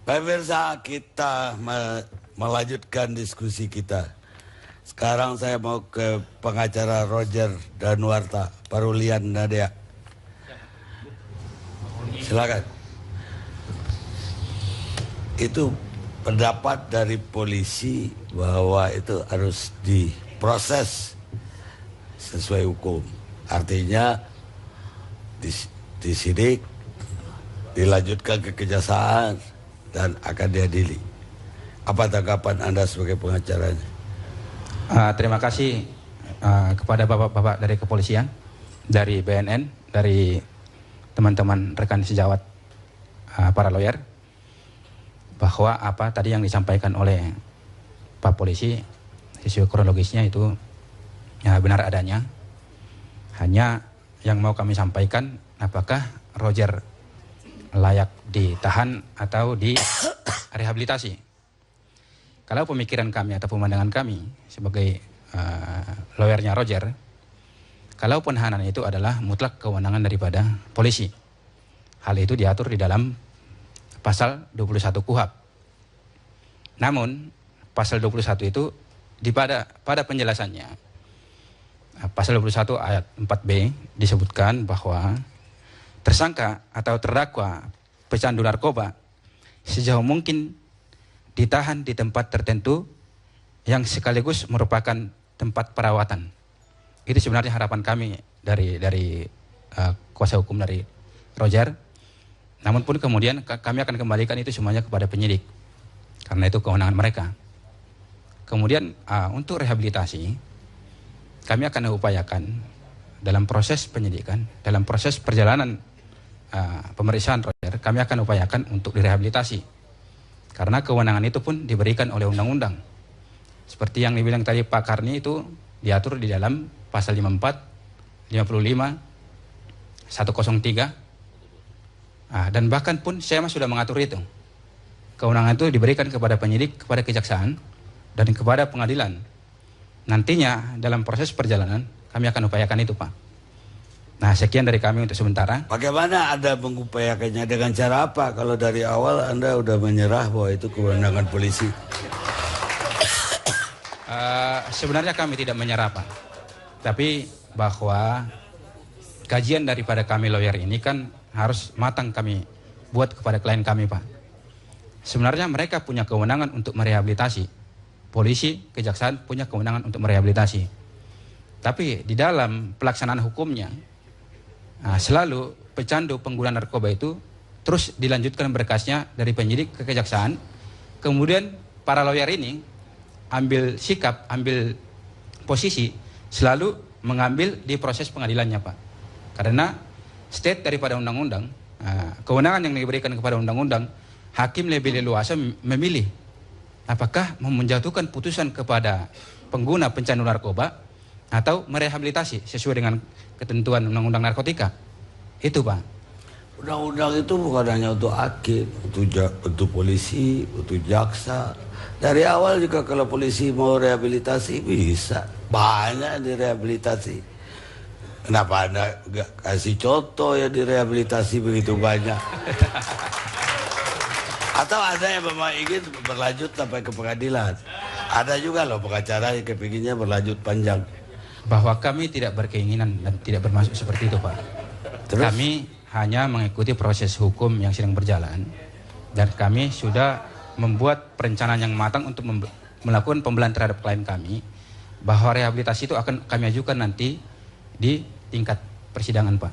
Pemirsa, kita melanjutkan diskusi kita. Sekarang saya mau ke pengacara Roger Danuarta, Parulian Nadia. Silakan. Itu pendapat dari polisi bahwa itu harus diproses sesuai hukum. Artinya disidik, dilanjutkan ke kejaksaan, dan akan diadili. Apa tanggapan Anda sebagai pengacaranya? Terima kasih kepada bapak-bapak dari kepolisian, dari BNN, dari teman-teman rekan sejawat para lawyer, bahwa apa tadi yang disampaikan oleh Pak Polisi sesuai kronologisnya itu benar adanya. Hanya yang mau kami sampaikan, apakah Roger layak ditahan atau direhabilitasi. Kalau pemikiran kami atau pemandangan kami sebagai lawyernya Roger, kalau penahanan itu adalah mutlak kewenangan daripada polisi. Hal itu diatur di dalam pasal 21 KUHP. Namun pasal 21 itu pada penjelasannya, pasal 21 ayat 4B disebutkan bahwa tersangka atau terdakwa pecandu narkoba sejauh mungkin ditahan di tempat tertentu yang sekaligus merupakan tempat perawatan. Itu sebenarnya harapan kami dari kuasa hukum dari Roger. Namun pun kemudian kami akan kembalikan itu semuanya kepada penyidik, karena itu kewenangan mereka. Kemudian untuk rehabilitasi, kami akan upayakan dalam proses penyidikan, dalam proses perjalanan pemeriksaan Roger, kami akan upayakan untuk direhabilitasi. Karena kewenangan itu pun diberikan oleh undang-undang. Seperti yang dibilang tadi Pak Karni, itu diatur di dalam pasal 54, 55, 103. Dan bahkan pun saya sudah mengatur itu. Kewenangan itu diberikan kepada penyidik, kepada kejaksaan, dan kepada pengadilan. Nantinya dalam proses perjalanan kami akan upayakan itu, Pak. Nah, sekian dari kami untuk sementara. Bagaimana Anda mengupayakannya, dengan cara apa? Kalau dari awal Anda sudah menyerah bahwa itu kewenangan polisi. Sebenarnya kami tidak menyerah, Pak. Tapi bahwa kajian daripada kami lawyer ini kan harus matang kami buat kepada klien kami, Pak. Sebenarnya mereka punya kewenangan untuk merehabilitasi. Polisi, kejaksaan punya kewenangan untuk merehabilitasi. Tapi di dalam pelaksanaan hukumnya, selalu pecandu pengguna narkoba itu terus dilanjutkan berkasnya dari penyidik ke kejaksaan. Kemudian para lawyer ini ambil sikap, ambil posisi selalu mengambil di proses pengadilannya, Pak. Karena state daripada undang-undang, kewenangan yang diberikan kepada undang-undang, hakim lebih leluasa memilih apakah menjatuhkan putusan kepada pengguna pencandu narkoba atau merehabilitasi sesuai dengan ketentuan undang-undang narkotika. Itu, Pak. Undang-undang itu bukan hanya untuk hakim, untuk polisi, untuk jaksa. Dari awal juga kalau polisi mau rehabilitasi bisa, banyak direhabilitasi. Kenapa Anda nggak kasih contoh ya direhabilitasi begitu banyak? Atau ada yang memang ingin berlanjut sampai ke pengadilan? Ada juga loh pengacara yang kepinginnya berlanjut panjang. Bahwa kami tidak berkeinginan dan tidak bermaksud seperti itu, Pak. Terus? Kami hanya mengikuti proses hukum yang sedang berjalan, dan kami sudah membuat perencanaan yang matang untuk melakukan pembelaan terhadap klien kami, bahwa rehabilitasi itu akan kami ajukan nanti di tingkat persidangan, Pak.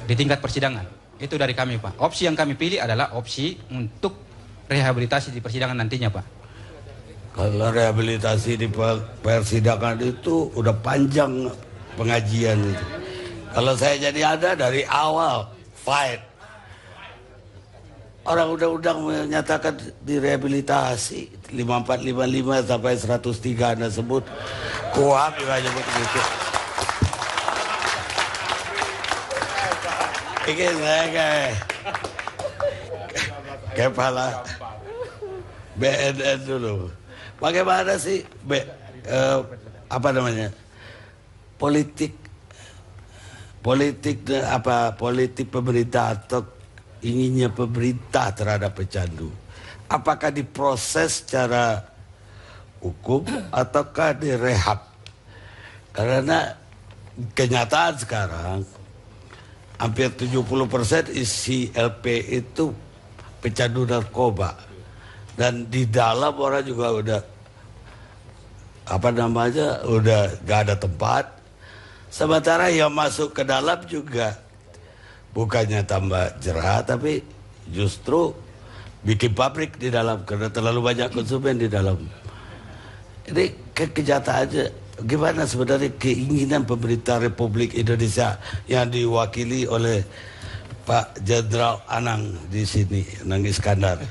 Di tingkat persidangan. Itu dari kami, Pak. Opsi yang kami pilih adalah opsi untuk rehabilitasi di persidangan nantinya, Pak. Kalau rehabilitasi di persidangan itu udah panjang pengajian itu. Kalau saya jadi ada dari awal fight. Orang undang-undang menyatakan direhabilitasi 5455 sampai 103 Anda sebut. KUHP juga nyebut begitu. Ini saya kayak kepala BNN dulu. Bagaimana sih politik pemerintah atau inginnya pemerintah terhadap pecandu? Apakah diproses secara hukum ataukah direhab? Karena kenyataan sekarang hampir 70% isi LP itu pecandu narkoba. Dan di dalam orang juga udah udah gak ada tempat. Sementara yang masuk ke dalam juga bukannya tambah jerah, tapi justru bikin pabrik di dalam karena terlalu banyak konsumen di dalam. Ini kenyataannya gimana sebenarnya keinginan pemerintah Republik Indonesia yang diwakili oleh Pak Jenderal Anang di sini, Anang Iskandar.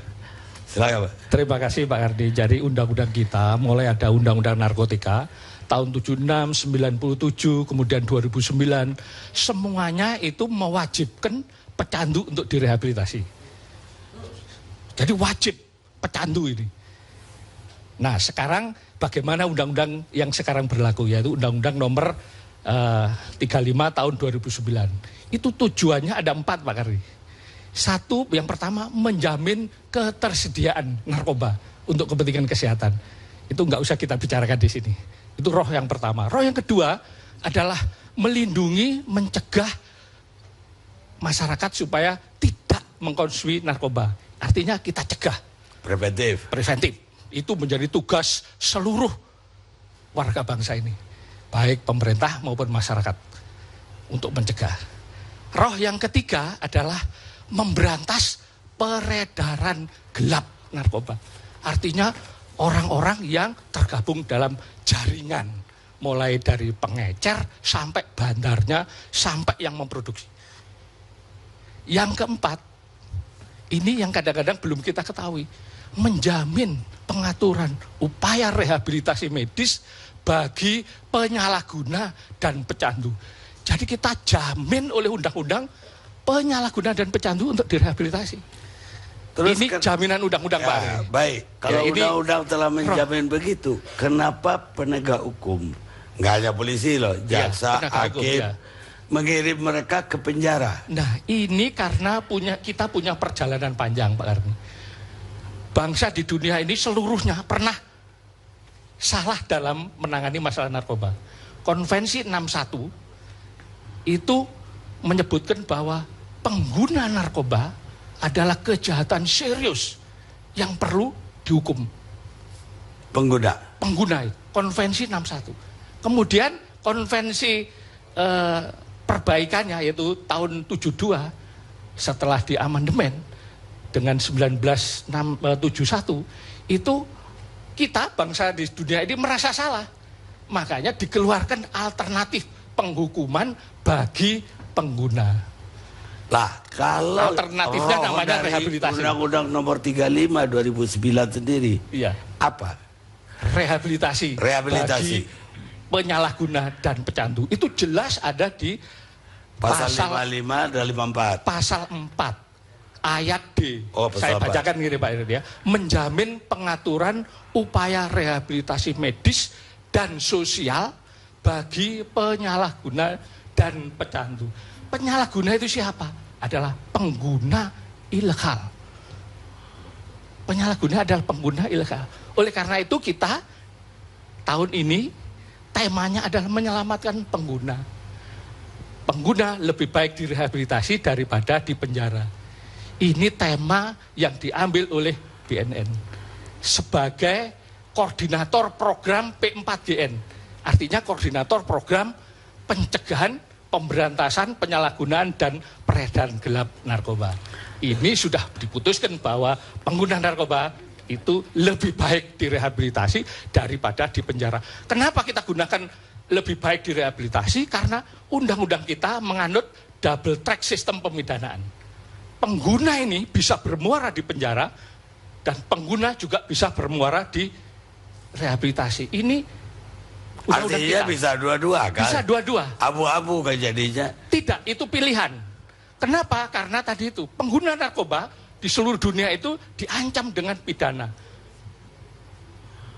Silakan, Pak. Terima kasih Pak Ardi. Jadi undang-undang kita mulai ada undang-undang narkotika tahun 76, 97, kemudian 2009, semuanya itu mewajibkan pecandu untuk direhabilitasi. Jadi wajib pecandu ini. Nah sekarang bagaimana undang-undang yang sekarang berlaku, yaitu Undang-Undang nomor 35 tahun 2009. Itu tujuannya ada 4 Pak Ardi. Satu, yang pertama menjamin ketersediaan narkoba untuk kepentingan kesehatan. Itu nggak usah kita bicarakan di sini. Itu roh yang pertama. Roh yang kedua adalah melindungi, mencegah masyarakat supaya tidak mengkonsumsi narkoba. Artinya kita cegah. Preventif. Preventif. Itu menjadi tugas seluruh warga bangsa ini. Baik pemerintah maupun masyarakat. Untuk mencegah. Roh yang ketiga adalah memberantas peredaran gelap narkoba. Artinya orang-orang yang tergabung dalam jaringan, mulai dari pengecer sampai bandarnya, sampai yang memproduksi. Yang keempat, ini yang kadang-kadang belum kita ketahui, menjamin pengaturan upaya rehabilitasi medis bagi penyalahguna dan pecandu. Jadi kita jamin oleh undang-undang penyalahguna dan pecandu untuk direhabilitasi. Terus ini jaminan undang-undang Pak. Ya, baik, kalau undang-undang telah menjamin begitu, kenapa penegak hukum, nggak hanya polisi loh, jaksa, hakim, mengirim mereka ke penjara? Nah ini karena kita punya perjalanan panjang Pak Arni. Bangsa di dunia ini seluruhnya pernah salah dalam menangani masalah narkoba. Konvensi 61 itu menyebutkan bahwa pengguna narkoba adalah kejahatan serius yang perlu dihukum. Pengguna, konvensi 61. Kemudian konvensi perbaikannya yaitu tahun 72 setelah diamandemen dengan 1971 itu kita bangsa di dunia ini merasa salah. Makanya dikeluarkan alternatif penghukuman bagi pengguna. Lah, kalau alternatifnya namanya rehabilitasi. Undang-Undang nomor 35 2009 sendiri. Iya. Apa? Rehabilitasi. Bagi penyalahguna dan pecandu. Itu jelas ada di pasal 55 dan 54. Pasal 4 ayat D. Saya bacakan gini Pak Irdi ya. Menjamin pengaturan upaya rehabilitasi medis dan sosial bagi penyalahguna dan pecandu. Penyalahguna itu siapa? Adalah pengguna ilegal. Penyalahguna adalah pengguna ilegal. Oleh karena itu kita tahun ini temanya adalah menyelamatkan pengguna. Pengguna lebih baik direhabilitasi daripada di penjara. Ini tema yang diambil oleh BNN sebagai koordinator program P4GN. Artinya koordinator program pencegahan, pemberantasan, penyalahgunaan, dan peredaran gelap narkoba. Ini sudah diputuskan bahwa pengguna narkoba itu lebih baik direhabilitasi daripada di penjara. Kenapa kita gunakan lebih baik direhabilitasi? Karena undang-undang kita menganut double track sistem pemidanaan. Pengguna ini bisa bermuara di penjara dan pengguna juga bisa bermuara di rehabilitasi. Ini artinya bisa dua-dua kan? Bisa dua-dua. Abu-abu kan jadinya? Tidak, itu pilihan. Kenapa? Karena tadi itu pengguna narkoba di seluruh dunia itu diancam dengan pidana.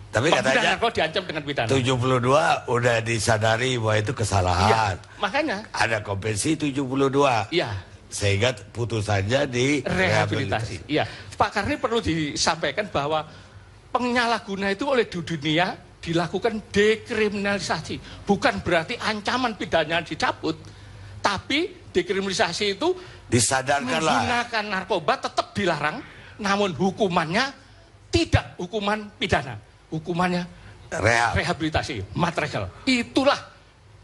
Tapi katanya narkoba diancam dengan pidana. 72 udah disadari bahwa itu kesalahan. Iya, makanya ada konvensi 72. Iya. sehingga putusannya di rehabilitasi. Iya, Pak Karni perlu disampaikan bahwa penyalahguna itu oleh di dunia dilakukan dekriminalisasi. Bukan berarti ancaman pidananya dicabut, tapi dekriminalisasi itu disadarkanlah. Menggunakan narkoba tetap dilarang, namun hukumannya tidak hukuman pidana, hukumannya rehabilitasi, material. Itulah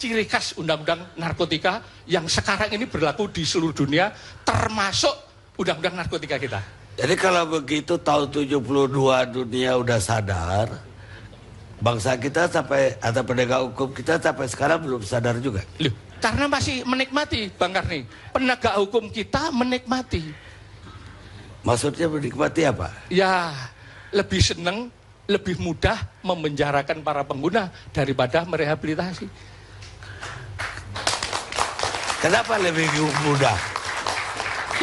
ciri khas undang-undang narkotika yang sekarang ini berlaku di seluruh dunia, termasuk undang-undang narkotika kita. Jadi kalau begitu tahun 72 dunia udah sadar, bangsa kita sampai atau penegak hukum kita sampai sekarang belum sadar juga. Loh, karena masih menikmati, Bang Karni. Penegak hukum kita menikmati. Maksudnya menikmati apa? Ya, lebih senang, lebih mudah memenjarakan para pengguna daripada merehabilitasi. Kenapa lebih mudah?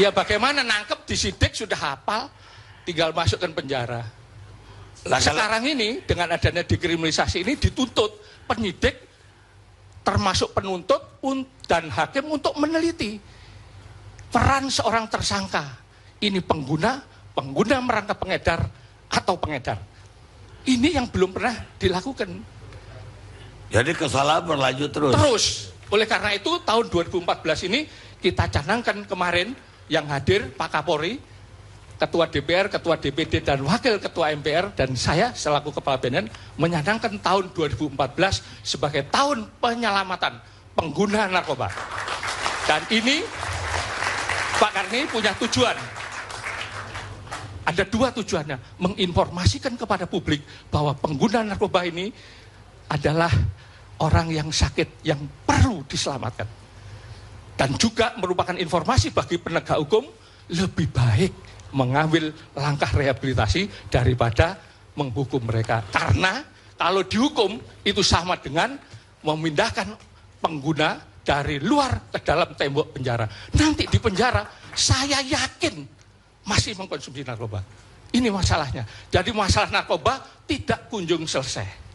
Ya bagaimana nangkep disidik sudah hafal, tinggal masukkan penjara. Sekarang ini dengan adanya dekriminalisasi ini dituntut penyidik termasuk penuntut dan hakim untuk meneliti peran seorang tersangka. Ini pengguna merangkap pengedar atau pengedar. Ini yang belum pernah dilakukan. Jadi kesalahan berlanjut terus. Terus. Oleh karena itu tahun 2014 ini kita canangkan kemarin yang hadir Pak Kapolri, Ketua DPR, Ketua DPD dan Wakil Ketua MPR dan saya selaku Kepala BNN mencanangkan tahun 2014 sebagai tahun penyelamatan pengguna narkoba. Dan ini Pak Karni punya tujuan. Ada dua tujuannya, menginformasikan kepada publik bahwa pengguna narkoba ini adalah orang yang sakit yang perlu diselamatkan. Dan juga merupakan informasi bagi penegak hukum lebih baik mengambil langkah rehabilitasi daripada menghukum mereka. Karena kalau dihukum itu sama dengan memindahkan pengguna dari luar ke dalam tembok penjara. Nanti di penjara saya yakin masih mengkonsumsi narkoba. Ini masalahnya. Jadi masalah narkoba tidak kunjung selesai.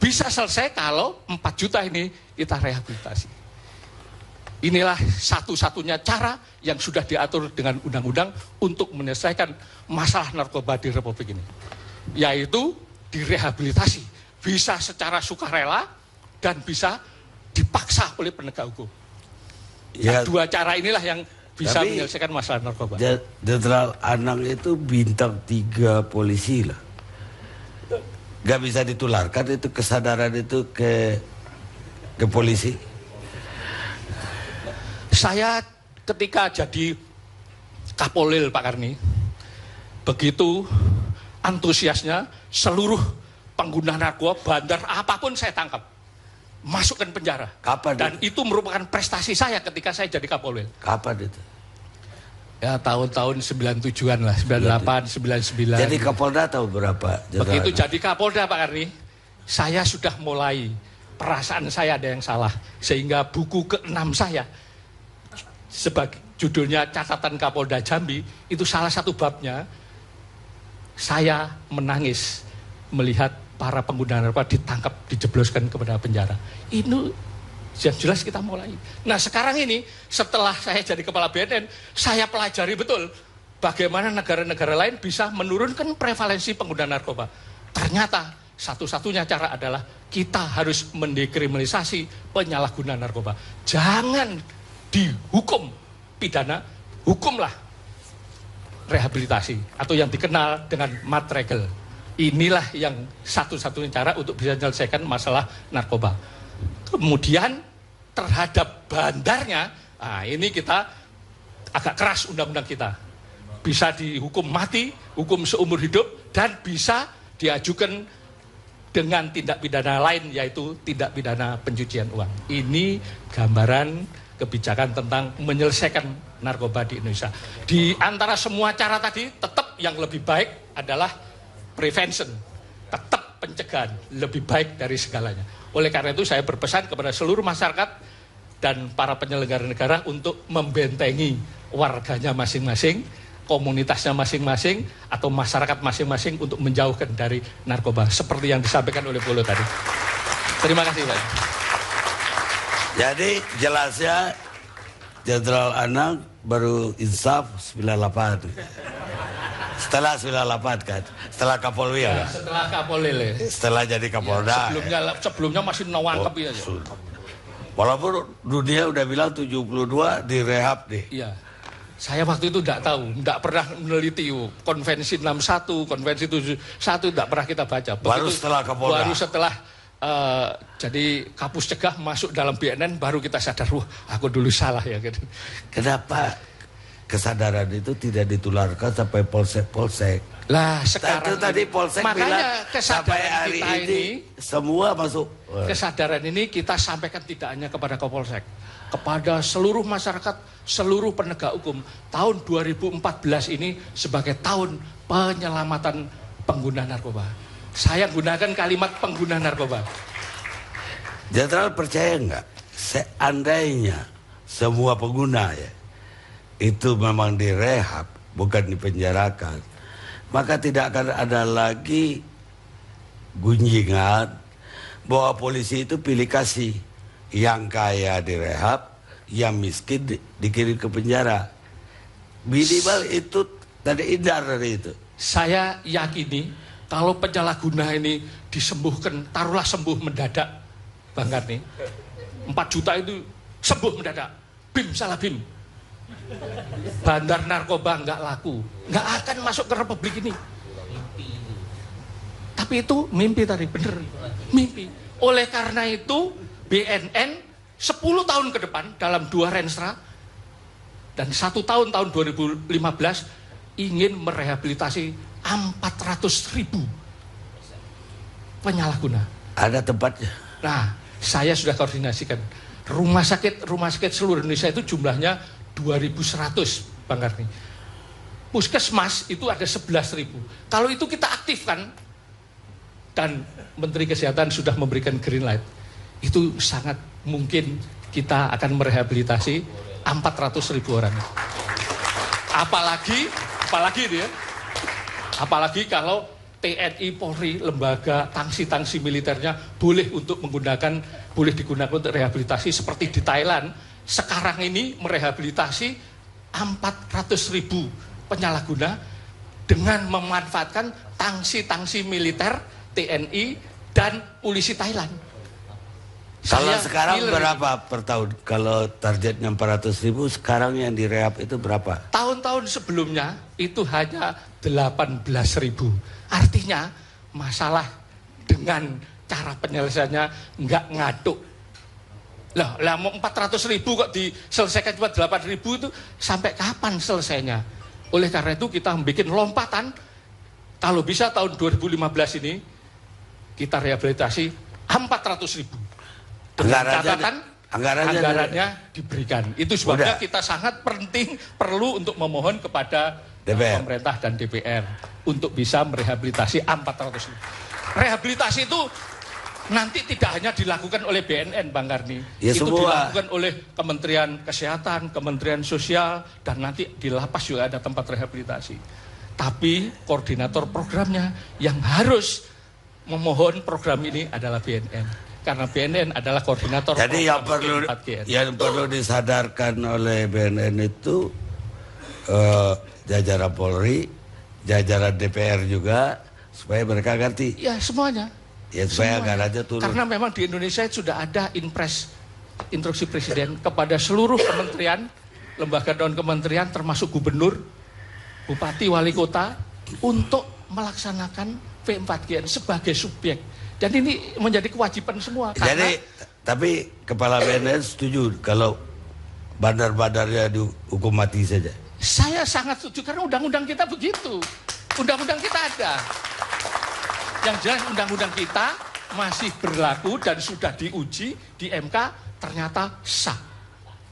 Bisa selesai kalau 4 juta ini kita rehabilitasi. Inilah satu-satunya cara yang sudah diatur dengan undang-undang untuk menyelesaikan masalah narkoba di Republik ini. Yaitu direhabilitasi. Bisa secara sukarela dan bisa dipaksa oleh penegak hukum. Ya, nah, dua cara inilah yang bisa menyelesaikan masalah narkoba. Jenderal Anang itu bintang 3 polisi lah. Gak bisa ditularkan itu kesadaran itu ke polisi. Saya ketika jadi Kapolil Pak Karni, begitu antusiasnya seluruh pengguna narkoba, bandar apapun saya tangkap, masukkan penjara. Kapan? Dan itu merupakan prestasi saya ketika saya jadi Kapolil. Kapan itu? Ya tahun-tahun 97-an lah, 98, 99. Jadi Kapolda tahu berapa? Begitu jadi Kapolda Pak Karni, saya sudah mulai perasaan saya ada yang salah. Sehingga buku ke-6 saya, sebagai judulnya Catatan Kapolda Jambi, itu salah satu babnya, saya menangis melihat para pengguna narkoba ditangkap, dijebloskan kepada penjara. Itu yang jelas kita mulai. Nah sekarang ini setelah saya jadi Kepala BNN, saya pelajari betul bagaimana negara-negara lain bisa menurunkan prevalensi pengguna narkoba. Ternyata satu-satunya cara adalah kita harus mendekriminalisasi penyalahguna narkoba. Jangan dihukum pidana, hukumlah rehabilitasi atau yang dikenal dengan matregel. Inilah yang satu-satunya cara untuk bisa menyelesaikan masalah narkoba. Kemudian terhadap bandarnya, nah ini kita agak keras undang-undang kita. Bisa dihukum mati, hukum seumur hidup, dan bisa diajukan dengan tindak pidana lain, yaitu tindak pidana pencucian uang. Ini gambaran kebijakan tentang menyelesaikan narkoba di Indonesia. Di antara semua cara tadi, tetap yang lebih baik adalah prevention, tetap pencegahan, lebih baik dari segalanya. Oleh karena itu saya berpesan kepada seluruh masyarakat dan para penyelenggara negara untuk membentengi warganya masing-masing, komunitasnya masing-masing, atau masyarakat masing-masing untuk menjauhkan dari narkoba. Seperti yang disampaikan oleh Polo tadi. Terima kasih Pak. Jadi jelasnya Jenderal Anang baru insaf 98. Setelah 98 kan, setelah Kapolri ya. Setelah Kapolri. Setelah jadi Kapolda. Sebelumnya masih nawangkep ya. Walaupun dunia udah bilang 72 direhab deh. Iya. Saya waktu itu tidak tahu, tidak pernah meneliti konvensi 61, konvensi 71 tidak pernah kita baca. Baru setelah Kapolda. Baru setelah jadi Kapus Cegah masuk dalam BNN baru kita sadar, wah aku dulu salah ya. Gitu. Kenapa kesadaran itu tidak ditularkan sampai polsek-polsek? Lah sekarang itu tadi polsek makanya bilang sampai hari kita ini semua masuk. Kesadaran ini kita sampaikan tidak hanya kepada Kapolsek, kepada seluruh masyarakat, seluruh penegak hukum. Tahun 2014 ini sebagai tahun penyelamatan pengguna narkoba. Saya gunakan kalimat pengguna narkoba. Jenderal percaya nggak? Seandainya semua pengguna ya itu memang direhab, bukan dipenjarakan, maka tidak akan ada lagi gunjingan bahwa polisi itu pilih kasih. Yang kaya direhab, yang miskin dikirim ke penjara. Minimal itu tadi hindar dari itu. Saya yakini kalau penyalahguna ini disembuhkan, taruhlah sembuh mendadak, Bang Karni. 4 juta itu sembuh mendadak. BIM salah BIM. Bandar narkoba nggak laku, nggak akan masuk ke Republik ini. Tapi itu mimpi tadi, bener. Mimpi. Oleh karena itu BNN 10 tahun ke depan dalam 2 renstra dan 1 tahun 2015 ingin merehabilitasi 400.000 penyalahguna. Ada tempatnya. Nah, saya sudah koordinasikan. Rumah sakit seluruh Indonesia itu jumlahnya 2.100, Bang Karni. Puskesmas itu ada 11.000. Kalau itu kita aktifkan dan Menteri Kesehatan sudah memberikan green light, itu sangat mungkin kita akan merehabilitasi 400.000 orang. Apalagi dia. Apalagi kalau TNI, Polri, lembaga tangsi militernya boleh digunakan untuk rehabilitasi seperti di Thailand. Sekarang ini merehabilitasi 400.000 penyalahguna dengan memanfaatkan tangsi militer, TNI, dan polisi Thailand. Kalau sekarang berapa per tahun? Kalau targetnya 400.000, sekarang yang direhab itu berapa? Tahun-tahun sebelumnya itu hanya 18.000. Artinya masalah dengan cara penyelesaiannya nggak ngaduk. Lah mau 400.000 kok diselesaikan cuma 8.000 itu sampai kapan selesainya? Oleh karena itu kita membuat lompatan. Kalau bisa tahun 2015 ini kita rehabilitasi 400.000. Dengan catatan anggarannya diberikan. Itu sebabnya kita sangat perlu untuk memohon kepada pemerintah dan DPR untuk bisa merehabilitasi 400.000. Rehabilitasi itu nanti tidak hanya dilakukan oleh BNN, Bang Karni. Ya, itu semua dilakukan oleh Kementerian Kesehatan, Kementerian Sosial, dan nanti di lapas juga ada tempat rehabilitasi. Tapi koordinator programnya yang harus memohon program ini adalah BNN. Karena BNN adalah koordinator. Jadi yang perlu disadarkan oleh BNN itu jajaran Polri, jajaran DPR juga, supaya mereka ngerti. Ya semuanya. Ya supaya anggarannya turun. Karena memang di Indonesia sudah ada instruksi Presiden kepada seluruh kementerian, lembaga dan kementerian termasuk gubernur, bupati, wali kota untuk melaksanakan P4GN sebagai subjek. Dan ini menjadi kewajiban semua. Jadi, tapi Kepala BNN setuju kalau bandar-bandarnya dihukum mati saja? Saya sangat setuju karena undang-undang kita begitu. Undang-undang kita ada. Yang jelas undang-undang kita masih berlaku dan sudah diuji di MK ternyata sah.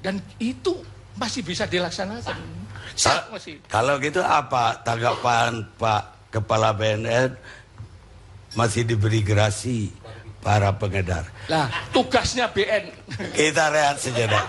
Dan itu masih bisa dilaksanakan. Kalau gitu apa tanggapan Pak Kepala BNN? Masih diberi gerasi para pengedar. Nah, tugasnya BN. Kita rehat sejenak.